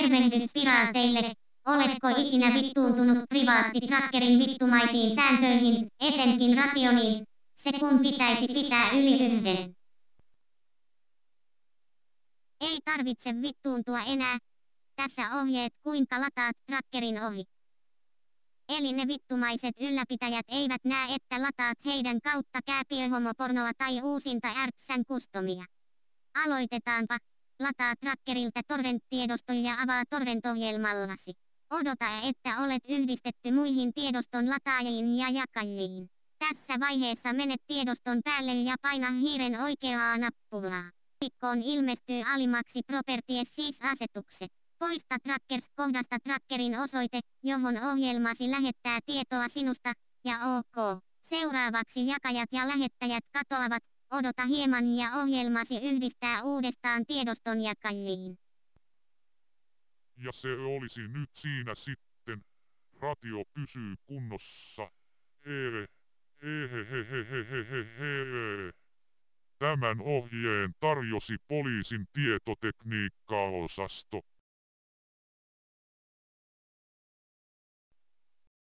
Tervehdys piraateille. Oletko ikinä vittuuntunut privaattitrackerin vittumaisiin sääntöihin, etenkin rationiin? Se kun pitäisi pitää yli yhden. Ei tarvitse vittuuntua enää. Tässä ohjeet kuinka lataat trackerin ohi. Eli ne vittumaiset ylläpitäjät eivät näe, että lataat heidän kautta kääpiöhomopornoa tai uusinta ärpsän kustomia. Aloitetaanpa. Lataa trackerilta torrent-tiedosto ja avaa torrent-ohjelmallasi. Odota, että olet yhdistetty muihin tiedoston lataajiin ja jakajiin. Tässä vaiheessa menet tiedoston päälle ja paina hiiren oikeaa nappulaa. Tikkoon ilmestyy alimaksi properties siis asetukset. Poista trackers-kohdasta trackerin osoite, johon ohjelmasi lähettää tietoa sinusta, ja OK. Seuraavaksi jakajat ja lähettäjät katoavat. Odota hieman ja ohjelmasi yhdistää uudestaan tiedoston jakajiin. Ja se olisi nyt siinä sitten. Ratio pysyy kunnossa. Tämän ohjeen tarjosi poliisin tietotekniikkaosasto.